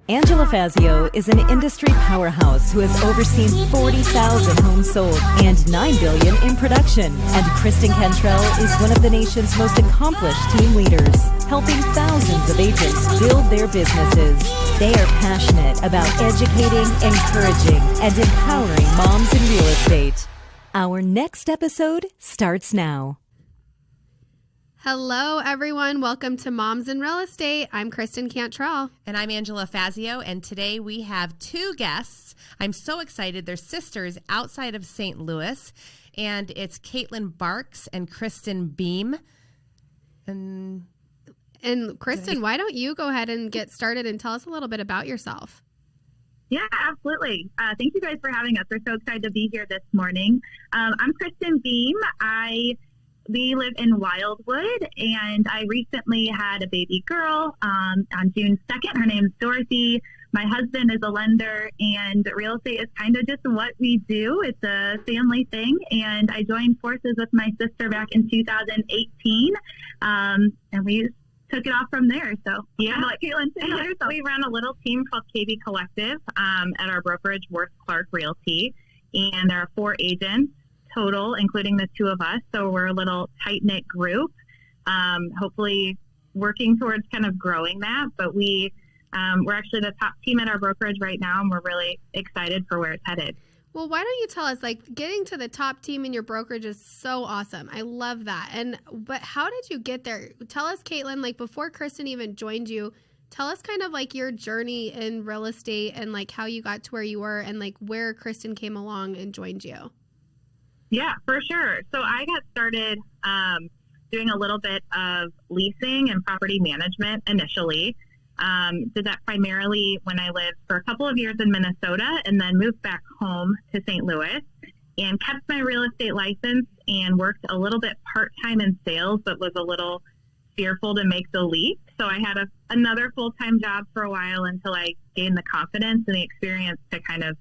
Angela Fazio is an industry powerhouse who has overseen 40,000 homes sold and $9 billion in production. And Kristen Cantrell is one of the nation's most accomplished team leaders, helping thousands of agents build their businesses. They are passionate about educating, encouraging, and empowering moms in real estate. Our next episode starts now. Hello, everyone. Welcome to Moms in Real Estate. I'm Kristen Cantrell. And I'm Angela Fazio, and today we have two guests. I'm so excited. They're sisters outside of St. Louis, and it's Kaitlyn Barks and Kristen Beahm. And Kristen, why don't you go ahead and get started and tell us a little bit about yourself? Yeah, absolutely. Thank you guys for having us. We're so excited to be here this morning. I'm Kristen Beahm. We live in Wildwood, and I recently had a baby girl on June 2nd. Her name's Dorothy. My husband is a lender, and real estate is kind of just what we do. It's a family thing, and I joined forces with my sister back in 2018, and we took it off from there. So, yeah, like Kaitlyn said, we run a little team called KB Collective at our brokerage, Worth Clark Realty, and there are 4 agents total, including the 2 of us. So we're a little tight-knit group, hopefully working towards kind of growing that. But we're actually the top team at our brokerage right now, and we're really excited for where it's headed. Well, why don't you tell us, getting to the top team in your brokerage is so awesome. I love that. But how did you get there? Tell us, Kaitlyn, before Kristen even joined you, tell us kind of your journey in real estate and how you got to where you were and where Kristen came along and joined you. Yeah, for sure. So I got started doing a little bit of leasing and property management initially. Did that primarily when I lived for a couple of years in Minnesota and then moved back home to St. Louis and kept my real estate license and worked a little bit part-time in sales, but was a little fearful to make the leap. So I had another full-time job for a while until I gained the confidence and the experience to kind of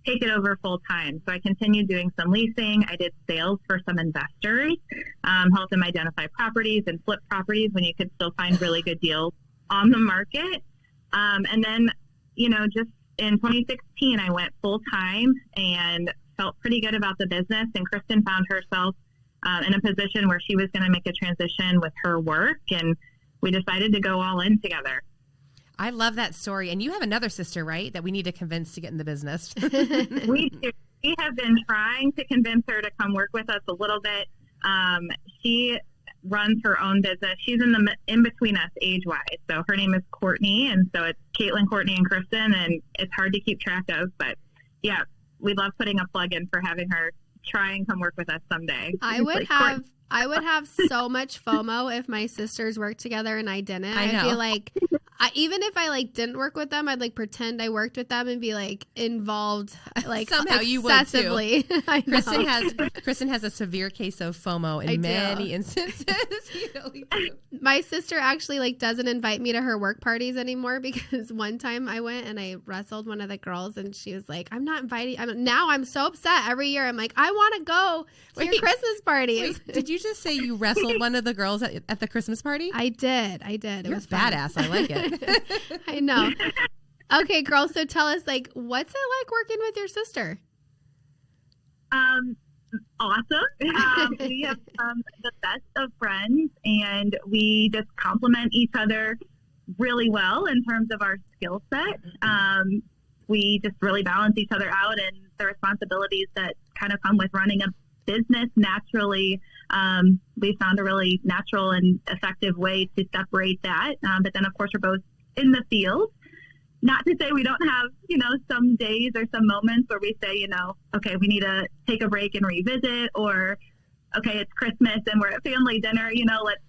take it over full time. So I continued doing some leasing. I did sales for some investors, helped them identify properties and flip properties when you could still find really good deals on the market. And then, just in 2016, I went full time and felt pretty good about the business. And Kristen found herself in a position where she was going to make a transition with her work. And we decided to go all in together. I love that story. And you have another sister, right, that we need to convince to get in the business. We do. We have been trying to convince her to come work with us a little bit. She runs her own business. She's in between us age-wise. So her name is Courtney, and so it's Kaitlyn, Courtney, and Kristen, and it's hard to keep track of. But, yeah, we love putting a plug in for having her try and come work with us someday. I would have so much FOMO if my sisters worked together and I didn't. I know. I'd be like, even if I didn't work with them, I'd pretend I worked with them and be involved somehow you would too. I know. Kristen has a severe case of FOMO in many instances. My sister actually doesn't invite me to her work parties anymore because one time I went and I wrestled one of the girls and she was like, I'm not inviting. Now I'm so upset every year. I'm like, I want to go to your Christmas parties. Wait, did you just say you wrestled one of the girls at the Christmas party? I did. It was badass. I like it. I know. Okay, girls. So tell us, what's it like working with your sister? Awesome. We have the best of friends, and we just complement each other really well in terms of our skill set. We just really balance each other out, and the responsibilities that kind of come with running a business naturally. We found a really natural and effective way to separate that. But then, of course, we're both in the field. Not to say we don't have, some days or some moments where we say, okay, we need to take a break and revisit, or, okay, it's Christmas and we're at family dinner, let's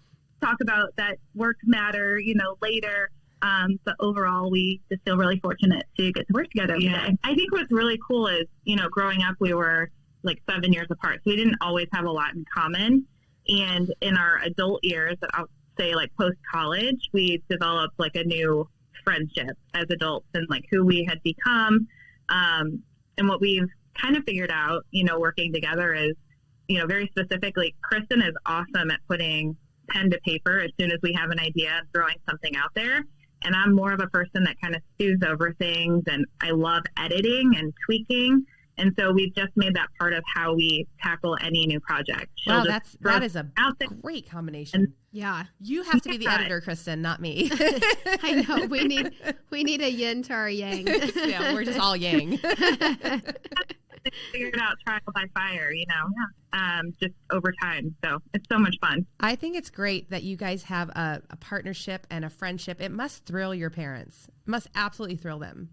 talk about that work matter, later. But overall, we just feel really fortunate to get to work together every day. I think what's really cool is, growing up, we were 7 years apart, so we didn't always have a lot in common. And in our adult years, I'll say post-college, we developed a new friendship as adults and who we had become. And what we've kind of figured out, working together is, very specifically, Kristen is awesome at putting pen to paper as soon as we have an idea and throwing something out there. And I'm more of a person that kind of stews over things, and I love editing and tweaking. And so we've just made that part of how we tackle any new project. Wow, that is a great combination. Yeah. You have to be the editor, Kristen, not me. I know. We need a yin to our yang. Yeah, we're just all yang. Figured out trial by fire, just over time. So it's so much fun. I think it's great that you guys have a partnership and a friendship. It must thrill your parents. It must absolutely thrill them.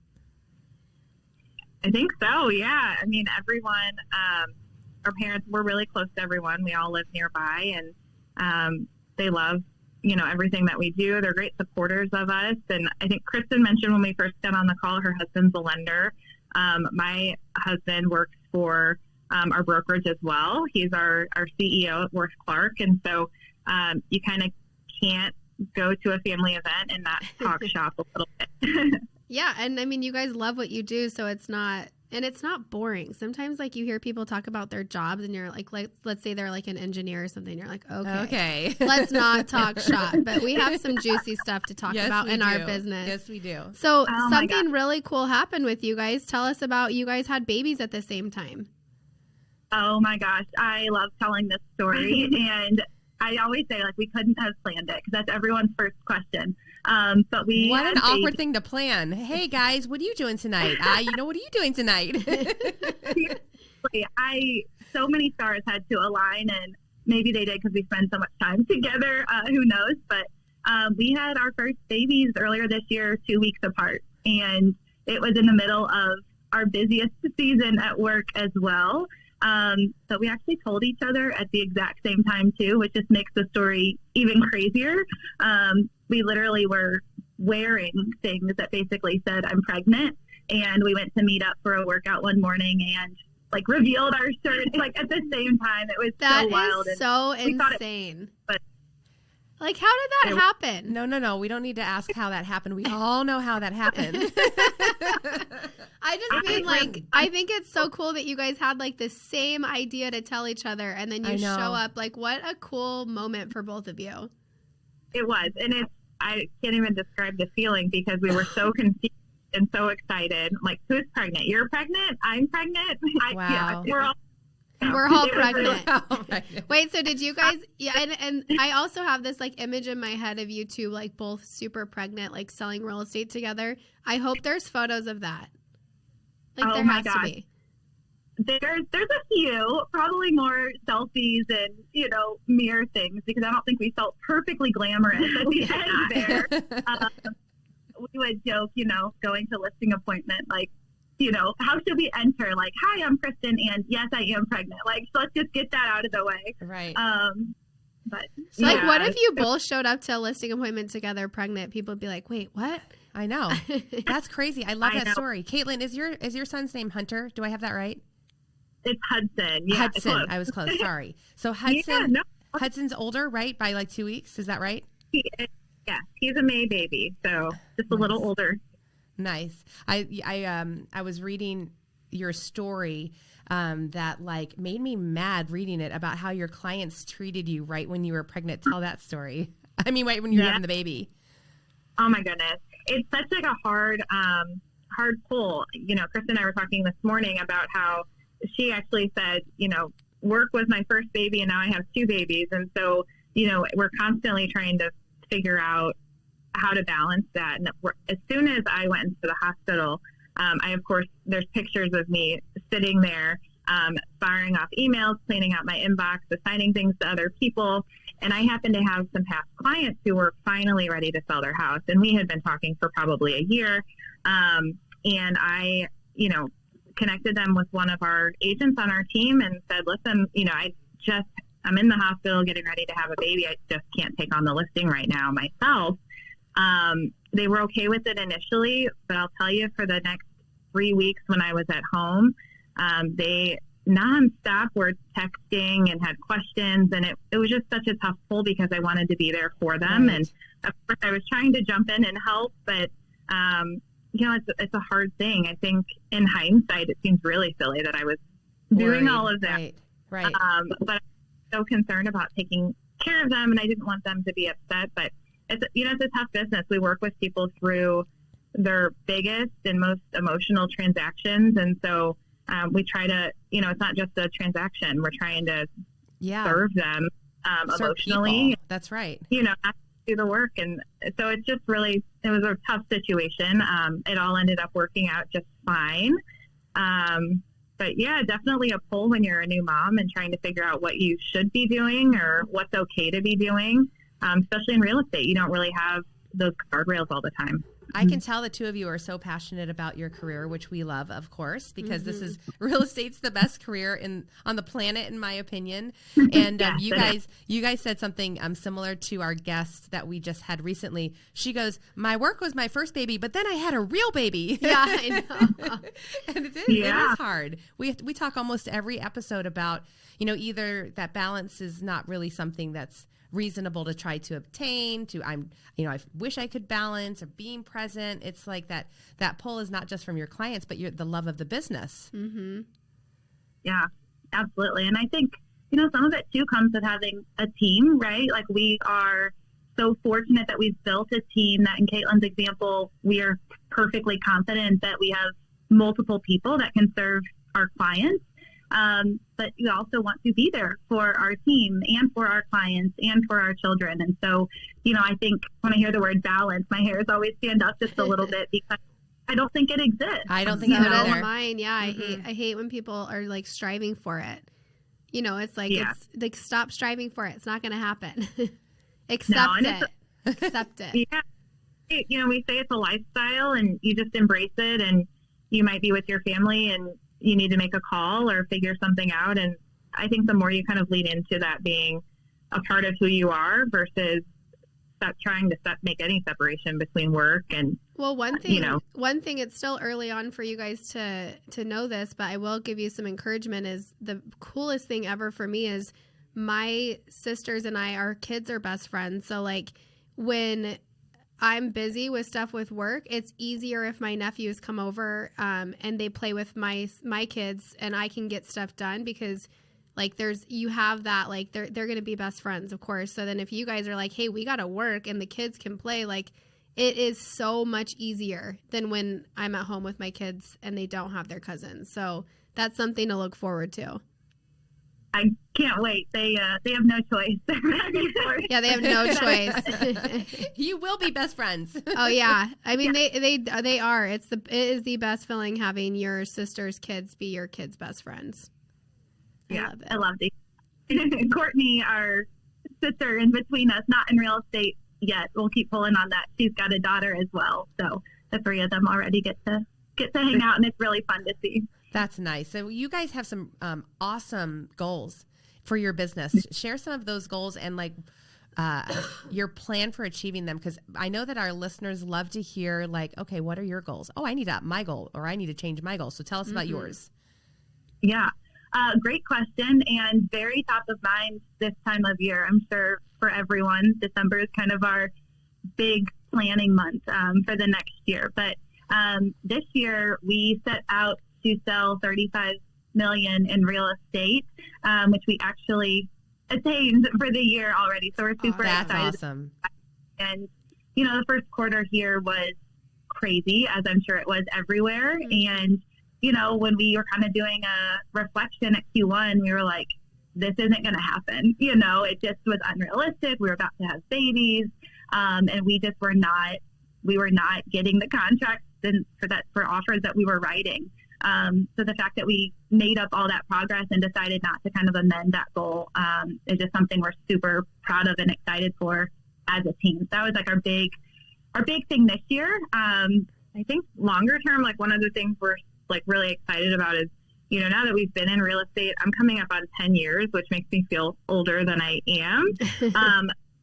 I think so. Yeah. I mean, everyone, our parents, we're really close to everyone. We all live nearby, and they love, everything that we do. They're great supporters of us. And I think Kristen mentioned when we first got on the call, her husband's a lender. My husband works for our brokerage as well. He's our CEO at Worth Clark. And so you kind of can't go to a family event and not talk shop a little bit. Yeah. And I mean, you guys love what you do. So it's not boring. Sometimes like you hear people talk about their jobs and you're like let's say they're like an engineer or something. You're like, okay. Let's not talk shop. But we have some juicy stuff to talk about in our business. Yes, we do. So something really cool happened with you guys. Tell us about you guys had babies at the same time. Oh my gosh. I love telling this story. And I always say like we couldn't have planned it because that's everyone's first question. But what an awkward thing to plan. Hey guys, what are you doing tonight? What are you doing tonight? So many stars had to align, and maybe they did because we spend so much time together. Who knows? But we had our first babies earlier this year, 2 weeks apart, and it was in the middle of our busiest season at work as well. So we actually told each other at the exact same time too, which just makes the story even crazier. We literally were wearing things that basically said I'm pregnant, and we went to meet up for a workout one morning and like revealed our shirts like at the same time. It was so wild. That is so insane. But like, how did that happen? No. We don't need to ask how that happened. We all know how that happened. I just mean, like, I think it's so cool that you guys had, like, the same idea to tell each other, and then you show up. Like, what a cool moment for both of you. It was. And I can't even describe the feeling because we were so confused and so excited. Like, who's pregnant? You're pregnant? I'm pregnant? Wow. Yeah, we're all pregnant. Wait, so did you guys? Yeah, and I also have this like image in my head of you two like both super pregnant, like selling real estate together. I hope there's photos of that. Like there has to be. There's a few, probably more selfies and mirror things because I don't think we felt perfectly glamorous at the end there. We would joke, going to listing appointment like. How should we enter? Like, hi, I'm Kristen, and yes, I am pregnant. Like, so let's just get that out of the way. Right. But so, like, what if you both showed up to a listing appointment together pregnant? People would be like, wait, what? I know. That's crazy. I love that story. Kaitlyn, is your son's name Hunter? Do I have that right? It's Hudson. Yeah, Hudson. close. I was close. Sorry. So Hudson. Hudson's older, right? By like 2 weeks. Is that right? Yeah, he's a May baby, so just a little older. Nice. I was reading your story that like made me mad reading it about how your clients treated you right when you were pregnant. Tell that story. I mean, right when you're having the baby. Oh my goodness. It's such like a hard pull. Kristen and I were talking this morning about how she actually said, work was my first baby and now I have two babies. And so, we're constantly trying to figure out how to balance that. And as soon as I went into the hospital, of course, there's pictures of me sitting there, firing off emails, cleaning out my inbox, assigning things to other people. And I happened to have some past clients who were finally ready to sell their house. And we had been talking for probably a year. And I, connected them with one of our agents on our team and said, listen, I'm in the hospital getting ready to have a baby. I just can't take on the listing right now myself. They were okay with it initially, but I'll tell you for the next 3 weeks when I was at home, they nonstop were texting and had questions. And it was just such a tough pull because I wanted to be there for them. Right. And of course I was trying to jump in and help, but, it's a hard thing. I think in hindsight, it seems really silly that I was doing all of that. Right. But I'm so concerned about taking care of them and I didn't want them to be upset, but it's a tough business. We work with people through their biggest and most emotional transactions. And so we try to, it's not just a transaction. We're trying to serve them Serve emotionally. people. That's right. Not do the work. And so it's just really, it was a tough situation. It all ended up working out just fine. But yeah, definitely a pull when you're a new mom and trying to figure out what you should be doing or what's okay to be doing. Especially in real estate, you don't really have those guardrails all the time. I can tell the two of you are so passionate about your career, which we love, of course, because this is real estate's the best career on the planet, in my opinion. And you guys said something similar to our guest that we just had recently. She goes, "My work was my first baby, but then I had a real baby." Yeah, I know. And it is hard. We talk almost every episode about, either that balance is not really something that's reasonable to try to obtain, I wish I could balance, or being present. It's like that pull is not just from your clients, but the love of the business. Mm-hmm. Yeah, absolutely. And I think, some of it too comes with having a team, right? Like, we are so fortunate that we've built a team that, in Kaitlyn's example, we are perfectly confident that we have multiple people that can serve our clients. But we also want to be there for our team and for our clients and for our children. And so, I think when I hear the word balance, my hairs always stand up just a little bit because I don't think it exists. I don't think so it either. Mine, yeah. I hate when people are like striving for it. It's like, it's like, stop striving for it. It's not going to happen. Accept it. Accept it. Yeah. We say it's a lifestyle and you just embrace it, and you might be with your family and you need to make a call or figure something out. And I think the more you kind of lean into that being a part of who you are versus stop trying to make any separation between work and, one thing, it's still early on for you guys to know this, but I will give you some encouragement, is the coolest thing ever for me is my sisters and our kids are best friends. So like when I'm busy with stuff with work, it's easier if my nephews come over and they play with my kids, and I can get stuff done because like you have that, like they're going to be best friends, of course. So then if you guys are like, hey, we got to work and the kids can play, like it is so much easier than when I'm at home with my kids and they don't have their cousins. So that's something to look forward to. I can't wait. They have no choice. Yeah, they have no choice. You will be best friends. Oh yeah, I mean they are. It is the best feeling having your sister's kids be your kids' best friends. I love it. Courtney, our sister in between us, not in real estate yet. We'll keep pulling on that. She's got a daughter as well, so the three of them already get to hang out, and it's really fun to see. That's nice. So you guys have some awesome goals for your business. Share some of those goals and like your plan for achieving them, because I know that our listeners love to hear like, okay, what are your goals? Oh, I need to up my goal, or I need to change my goal. So tell us about yours. Yeah, great question, and very top of mind this time of year. I'm sure for everyone, December is kind of our big planning month for the next year. But this year we set out to sell $35 million in real estate, which we actually attained for the year already. So we're super excited. That's awesome. And, the first quarter here was crazy, as I'm sure it was everywhere. And, when we were kind of doing a reflection at Q1, we were like, this isn't going to happen. It just was unrealistic. We were about to have babies. And we just were not getting the contracts for offers that we were writing. So the fact that we made up all that progress and decided not to kind of amend that goal is just something we're super proud of and excited for as a team. So that was like our big thing this year. I think longer term, like one of the things we're like really excited about is, now that we've been in real estate, I'm coming up on 10 years, which makes me feel older than I am.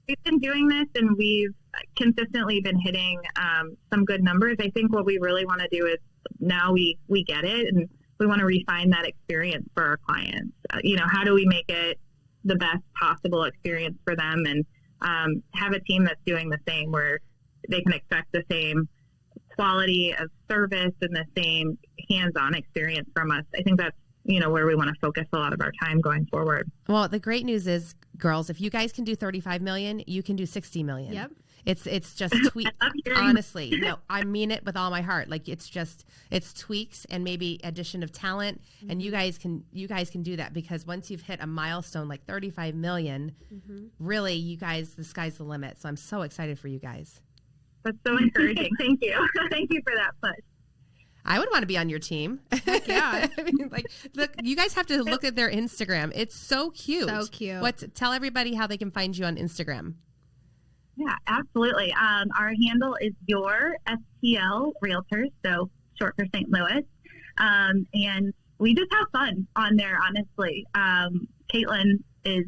We've been doing this and we've consistently been hitting some good numbers. I think what we really want to do is now we get it and we want to refine that experience for our clients. How do we make it the best possible experience for them, and have a team that's doing the same, where they can expect the same quality of service and the same hands-on experience from us. I think that's, where we want to focus a lot of our time going forward. Well, the great news is, girls, if you guys can do 35 million, you can do 60 million. Yep. It's just tweak. hearing- Honestly, no, I mean it with all my heart. Like it's tweaks and maybe addition of talent, and you guys can do that, because once you've hit a milestone like 35 million, really, you guys, the sky's the limit. So I'm so excited for you guys. That's so encouraging. Thank you. Thank you for that push. I would want to be on your team. Yeah. I mean, like, look, you guys have to look at their Instagram. It's so cute. So cute. Tell everybody how they can find you on Instagram. Yeah, absolutely. Our handle is your STL Realtors, so short for St. Louis. And we just have fun on there, honestly. Kaitlyn is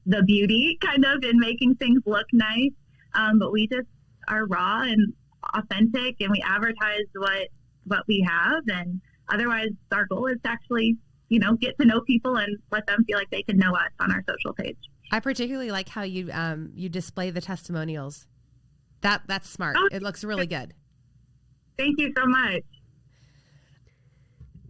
the beauty kind of in making things look nice. But we just are raw and authentic, and we advertise what we have. And otherwise, our goal is to actually, get to know people and let them feel like they can know us on our social page. I particularly like how you display the testimonials. That's smart. Oh, It looks really good. Thank you so much.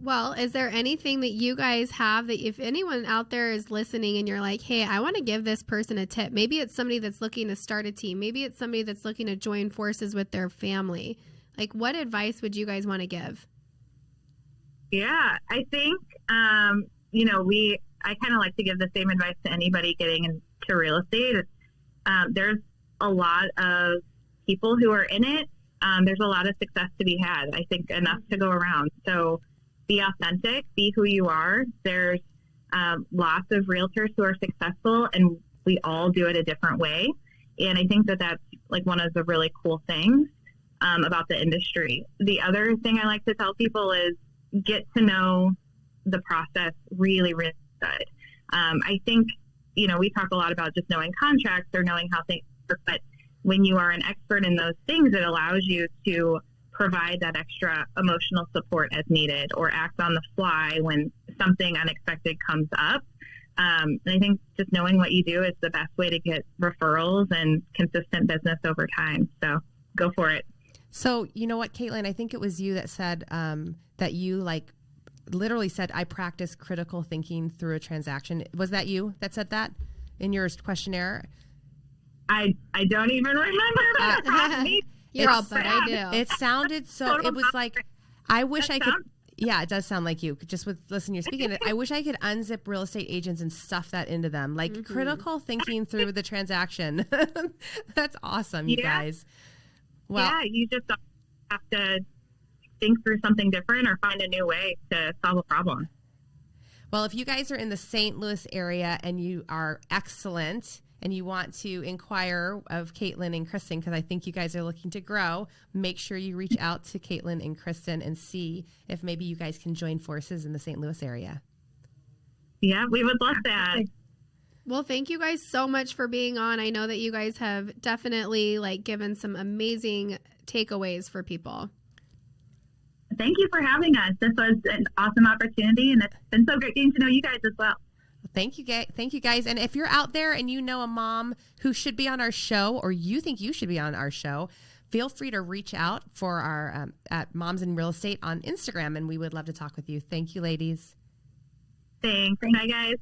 Well, is there anything that you guys have that if anyone out there is listening and you're like, hey, I want to give this person a tip. Maybe it's somebody that's looking to start a team. Maybe it's somebody that's looking to join forces with their family. Like, what advice would you guys want to give? Yeah, I think, I kind of like to give the same advice to anybody getting into real estate. There's a lot of people who are in it. There's a lot of success to be had. I think enough to go around. So be authentic, be who you are. There's lots of realtors who are successful, and we all do it a different way. And I think that that's like one of the really cool things about the industry. The other thing I like to tell people is get to know the process really, really good. I think, we talk a lot about just knowing contracts or knowing how things work, but when you are an expert in those things, it allows you to provide that extra emotional support as needed, or act on the fly when something unexpected comes up. And I think just knowing what you do is the best way to get referrals and consistent business over time. So go for it. So you know what, Kaitlyn, I think it was you that said that you literally said, I practice critical thinking through a transaction. Was that you that said that in your questionnaire? I don't even remember that. You're all, but I do. It sounded so, it was like, I wish I could. Yeah, it does sound like you. Just with listening, you're speaking. I wish I could unzip real estate agents and stuff that into them, like critical thinking through the transaction. That's awesome, you guys. Well, yeah, you just have to think through something different or find a new way to solve a problem. Well, if you guys are in the St. Louis area and you are excellent and you want to inquire of Kaitlyn and Kristen, because I think you guys are looking to grow, make sure you reach out to Kaitlyn and Kristen and see if maybe you guys can join forces in the St. Louis area. Yeah, we would love that. Well, thank you guys so much for being on. I know that you guys have definitely given some amazing takeaways for people. Thank you for having us. This was an awesome opportunity, and it's been so great getting to know you guys as well. Thank you, guys. And if you're out there and you know a mom who should be on our show, or you think you should be on our show, feel free to reach out for our at Moms in Real Estate on Instagram, and we would love to talk with you. Thank you, ladies. Thanks. Bye, guys.